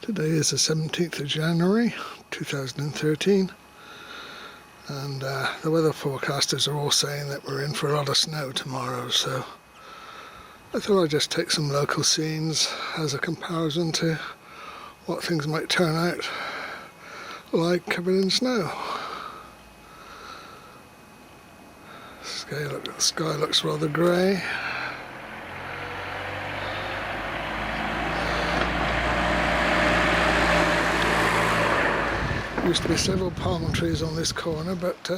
Today is the 17th of January 2013, and the weather forecasters are all saying that we're in for a lot of snow tomorrow, so I thought I'd just take some local scenes as a comparison to what things might turn out like covered in snow. The sky looks rather grey. Used to be several palm trees on this corner, but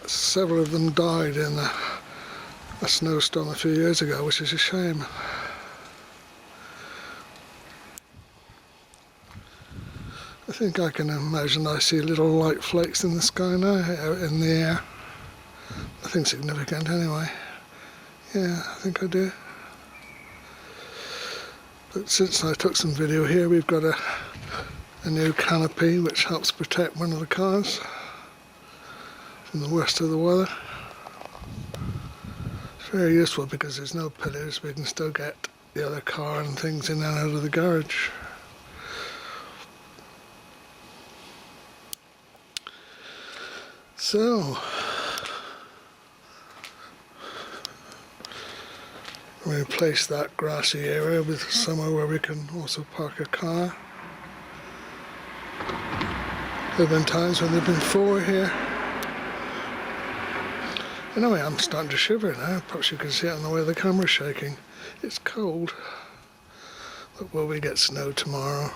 several of them died in a snowstorm a few years ago, which is a shame. I think I can imagine I see little light flakes in the sky now, out in the air. Nothing significant anyway. Yeah, I think I do. But since I took some video here, we've got a new canopy which helps protect one of the cars from the worst of the weather. It's very useful because there's no pillars, we can still get the other car and things in and out of the garage. So, we replace that grassy area with somewhere where we can also park a car. There have been times when there've been four here. Anyway, I'm starting to shiver now. Perhaps you can see it on the way the camera's shaking. It's cold. But will we get snow tomorrow?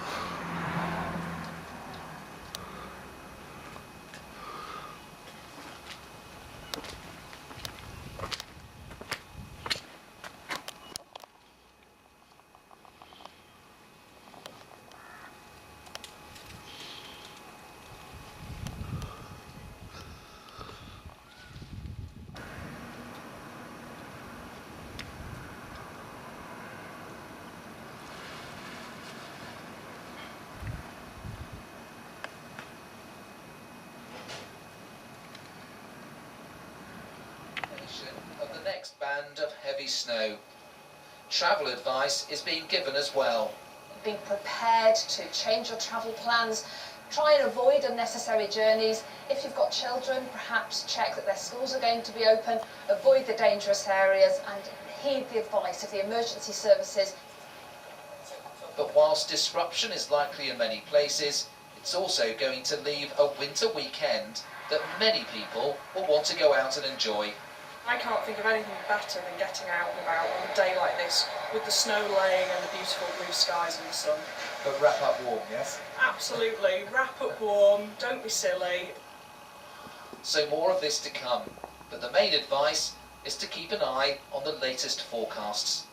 Of the next band of heavy snow. Travel advice is being given as well. Be prepared to change your travel plans. Try and avoid unnecessary journeys. If you've got children, perhaps check that their schools are going to be open. Avoid the dangerous areas and heed the advice of the emergency services. But whilst disruption is likely in many places, it's also going to leave a winter weekend that many people will want to go out and enjoy. I can't think of anything better than getting out and about on a day like this with the snow laying and the beautiful blue skies and the sun. But wrap up warm, yes? Absolutely. Wrap up warm, don't be silly. So more of this to come, but the main advice is to keep an eye on the latest forecasts.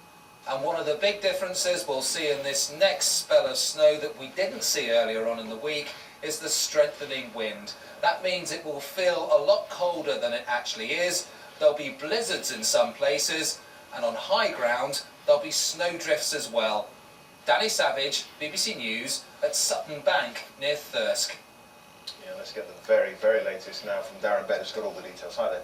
And one of the big differences we'll see in this next spell of snow that we didn't see earlier on in the week is the strengthening wind. That means it will feel a lot colder than it actually is. There'll be blizzards in some places, and on high ground there'll be snow drifts as well. Danny Savage, BBC News at Sutton Bank near Thirsk. Yeah, let's get the very, very latest now from Darren Bett, who's got all the details. Hi there.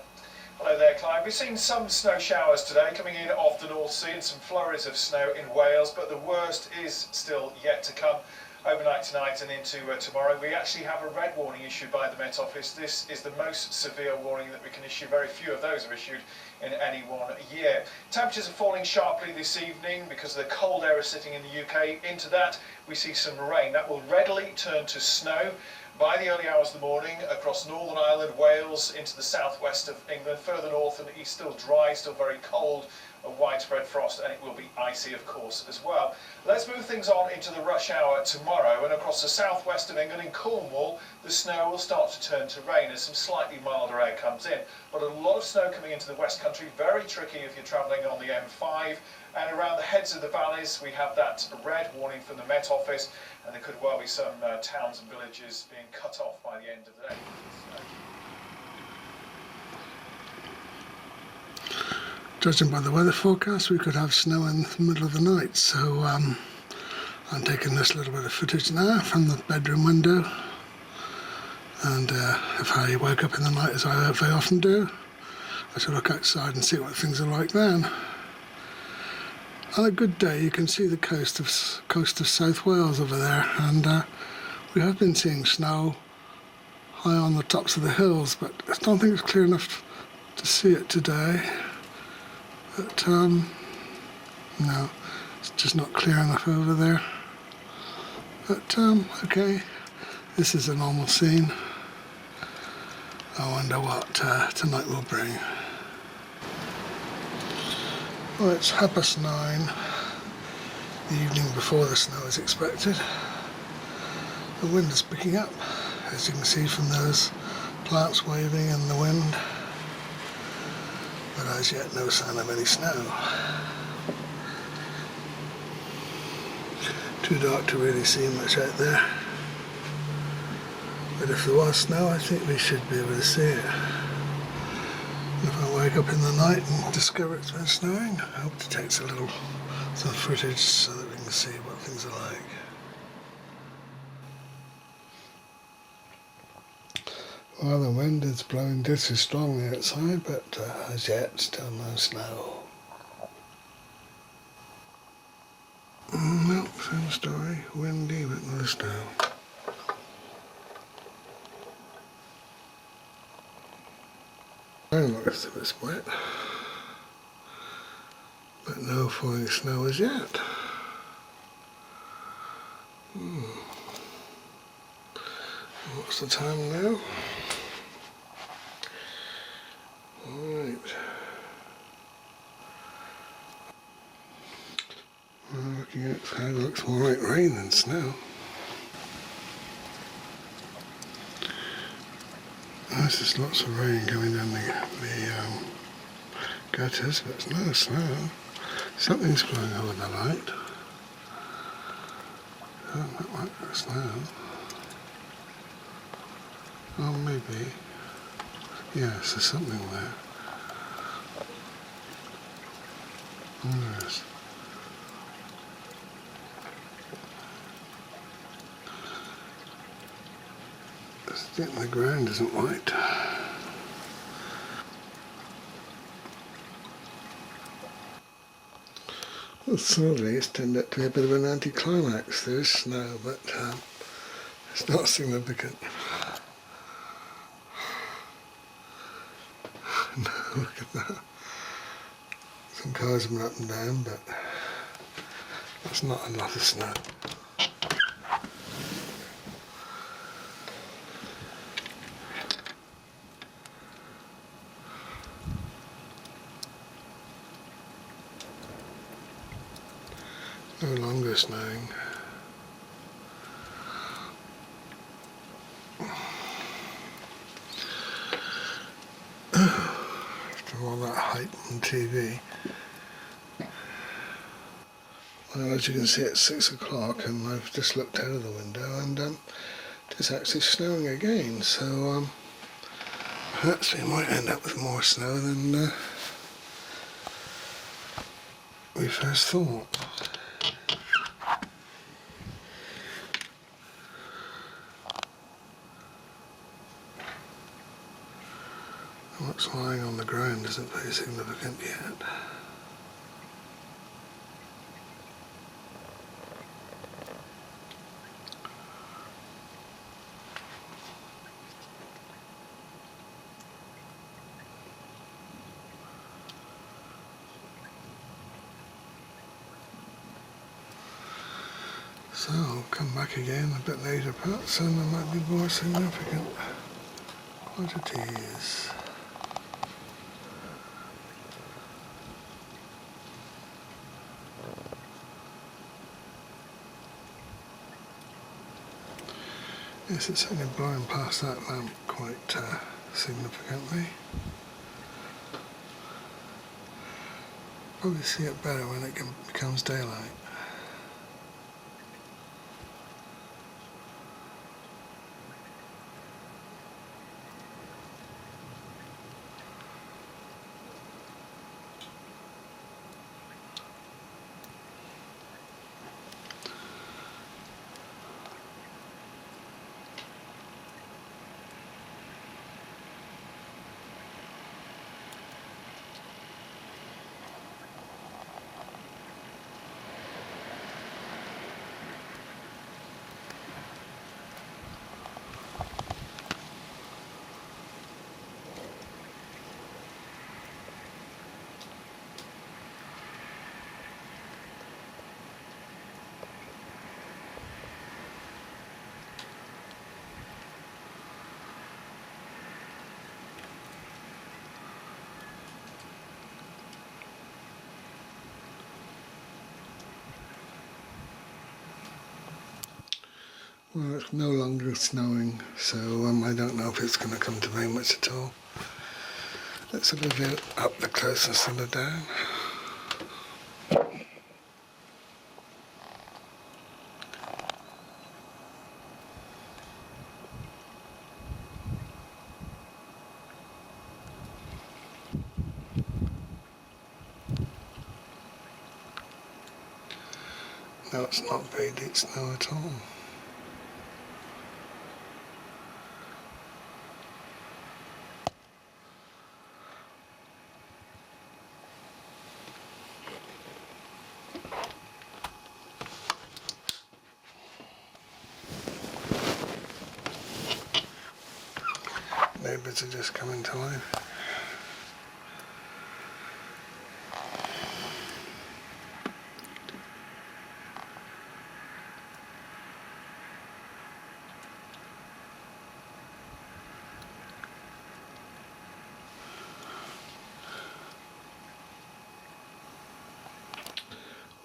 Hello there, Clive. We've seen some snow showers today coming in off the North Sea and some flurries of snow in Wales, but the worst is still yet to come. Overnight tonight and into tomorrow. We actually have a red warning issued by the Met Office. This is the most severe warning that we can issue. Very few of those are issued in any 1 year. Temperatures are falling sharply this evening because the cold air is sitting in the UK. Into that we see some rain. That will readily turn to snow by the early hours of the morning across Northern Ireland, Wales, into the southwest of England. Further north and east, still dry, still very cold. A widespread frost, and it will be icy, of course, as well. Let's move things on into the rush hour tomorrow, and across the southwest of England in Cornwall, the snow will start to turn to rain as some slightly milder air comes in. But a lot of snow coming into the West Country, very tricky if you're travelling on the M5. And around the heads of the valleys, we have that red warning from the Met Office, and there could well be some towns and villages being cut off by the end of the day. Judging by the weather forecast, we could have snow in the middle of the night, so I'm taking this little bit of footage now from the bedroom window, and if I wake up in the night, as I very often do, I shall look outside and see what things are like then. On a good day, you can see the coast of South Wales over there, and we have been seeing snow high on the tops of the hills, but I don't think it's clear enough to see it today. But no, it's just not clear enough over there. But okay, this is a normal scene. I wonder what tonight will bring. Well, it's 9:30, the evening before the snow is expected. The wind is picking up, as you can see from those plants waving in the wind, but as yet no sign of any snow. Too dark to really see much out there, but if there was snow, I think we should be able to see it. If I wake up in the night and discover it's been snowing, I hope to take some footage so that we can see what things are like. Well, the wind is blowing just as strongly outside, but as yet still no snow. Nope, same story, windy but no snow. It looks a bit wet, but no falling snow as yet. What's the time now? Alright. Well, looking outside, it looks more like rain than snow. There's just lots of rain coming down the gutters, but it's no snow. Something's blowing over the light. Doesn't look like snow. Oh, maybe. Yes, there's something there. Yes. I think the ground isn't white. Well, sadly, it's turned out to be a bit of an anticlimax. There is snow, but it's not significant. No, look at that. Some cars have been up and down, but that's not a lot of snow. No longer snowing. After all that hype on TV. Well, as you can see, it's 6 o'clock and I've just looked out of the window and it's actually snowing again, so perhaps we might end up with more snow than we first thought. What's lying on the ground isn't very significant yet. So I'll come back again a bit later perhaps and there might be more significant quantities. Yes, it's only blowing past that lamp quite significantly. Probably see it better when it becomes daylight. Well, it's no longer snowing, so I don't know if it's going to come to very much at all. Let's have a view up the close instead of down. No, it's not very deep snow at all. Neighbours are just coming to life.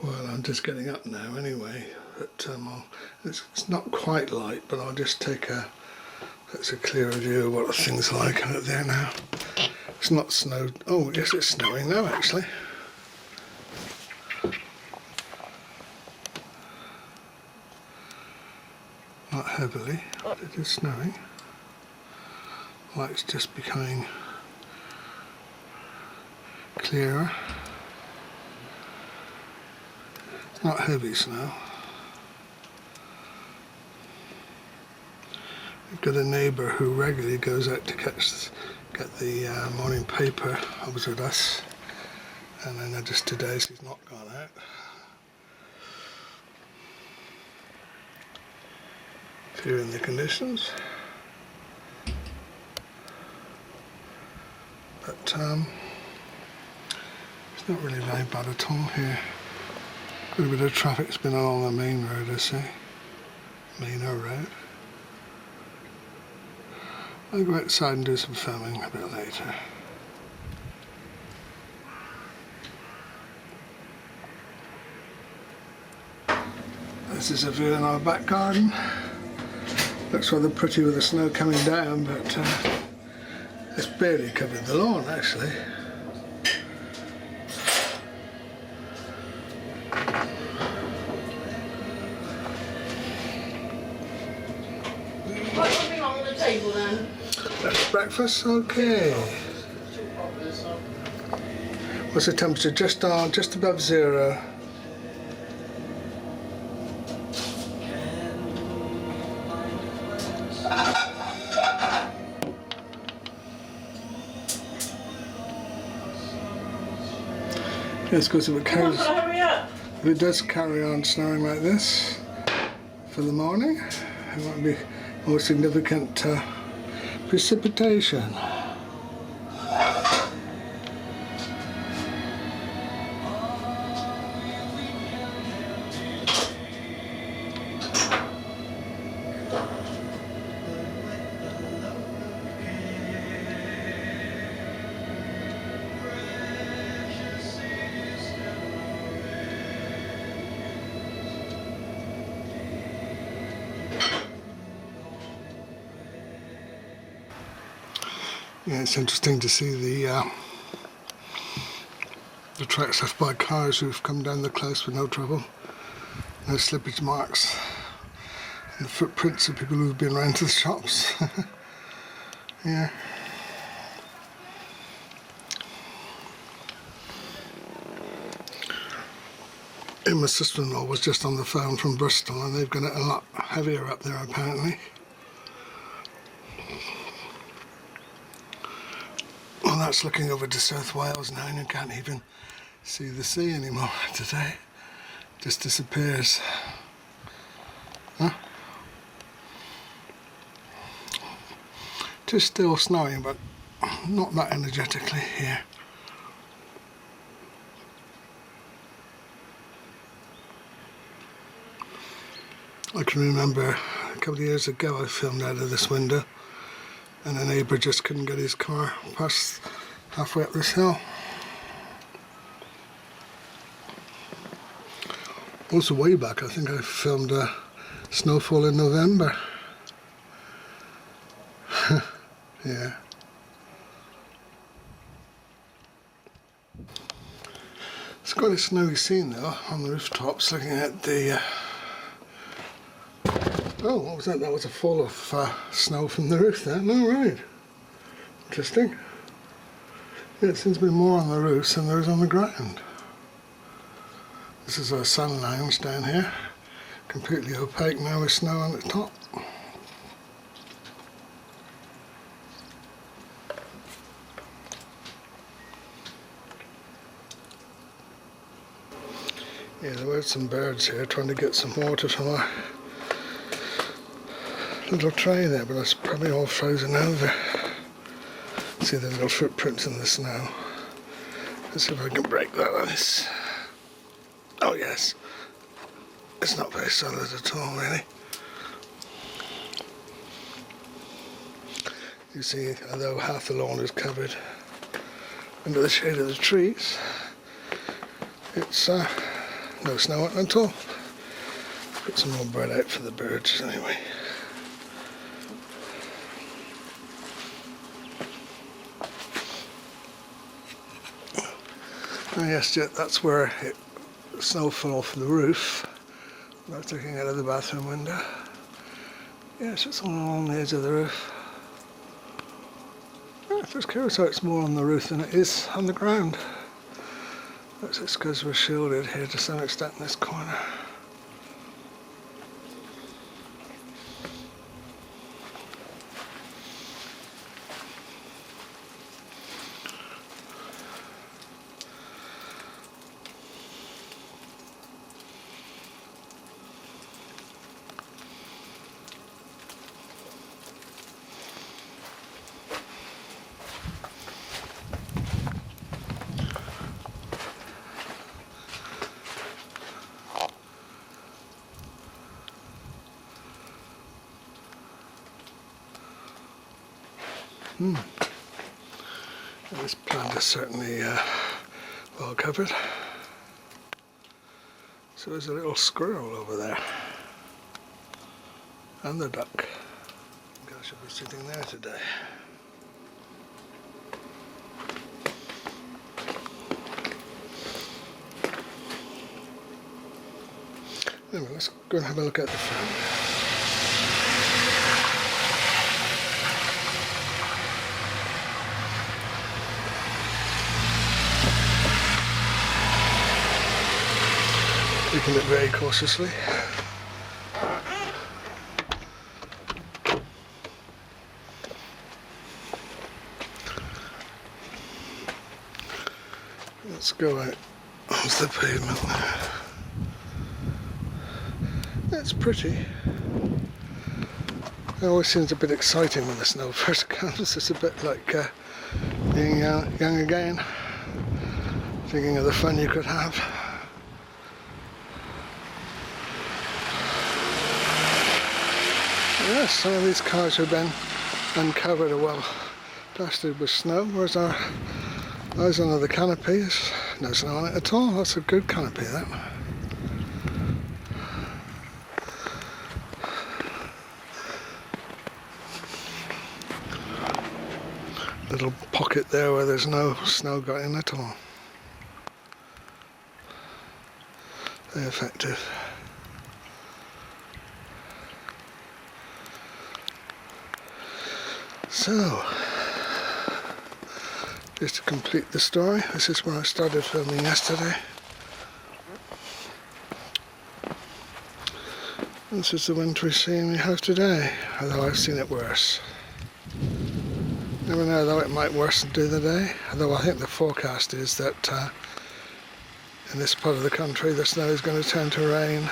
Well, I'm just getting up now anyway, but it's not quite light, but I'll just take that's a clearer view of what the thing's like out there now. It's not snowed. Oh, yes, it's snowing now actually. Not heavily, but it is snowing. Light's just becoming clearer. It's not heavy snow. We've got a neighbour who regularly goes out to get the morning paper. I was with us, and then just today she's not gone out. Fearing the conditions, but it's not really very bad at all here. Quite a bit of traffic's been along the main road, I say. Main road. I'll go outside and do some filming a bit later. This is a view in our back garden. Looks rather pretty with the snow coming down, but it's barely covered the lawn actually. What's something on the table then? That's breakfast, okay. What's the temperature? Just above 0. Yes, because if it does carry on snowing like this for the morning, it might be more significant precipitation. Yeah, it's interesting to see the tracks left by cars who've come down the close with no trouble. No slippage marks. And the footprints of people who've been round to the shops. Yeah. And my sister-in-law was just on the phone from Bristol, and they've got it a lot heavier up there apparently. Well, that's looking over to South Wales now, and you can't even see the sea anymore today. It just disappears. Huh? Just still snowing, but not that energetically here. I can remember a couple of years ago I filmed out of this window, and a neighbour just couldn't get his car past halfway up this hill. Also way back, I think I filmed Snowfall in November. Yeah. It's quite a snowy scene though on the rooftops, looking at the oh, what was that? That was a fall of snow from the roof there. No, right. Interesting. Yeah, it seems to be more on the roofs than there is on the ground. This is our sun lounge down here, completely opaque now with snow on the top. Yeah, there were some birds here trying to get some water from our little tray there, but it's probably all frozen over. See the little footprints in the snow. Let's see if I can break that ice. Oh yes, it's not very solid at all really. You see, although half the lawn is covered under the shade of the trees, it's no snow on it at all. Put some more bread out for the birds anyway. Oh yes, that's where snow fell off the roof. I was looking out of the bathroom window. Yes, it's all along the edge of the roof. Yeah, it's just curious how it's more on the roof than it is on the ground. That's just because we're shielded here to some extent in this corner. This plant is certainly well covered. So there's a little squirrel over there. And the duck. I think I should be sitting there today. Anyway, let's go and have a look at the front. Taking it very cautiously. Let's go out onto the pavement now. It's pretty. It always seems a bit exciting when the snow first comes. It's a bit like being young again, thinking of the fun you could have. Yes, some of these cars have been uncovered or well dusted with snow, whereas ours under the canopy is no snow on it at all. That's a good canopy, that. Little pocket there where there's no snow got in at all. Very effective. So, just to complete the story, this is where I started filming yesterday. This is the wintry scene we have today, although I've seen it worse. Never know though, it might worsen through the day, although I think the forecast is that in this part of the country the snow is going to turn to rain.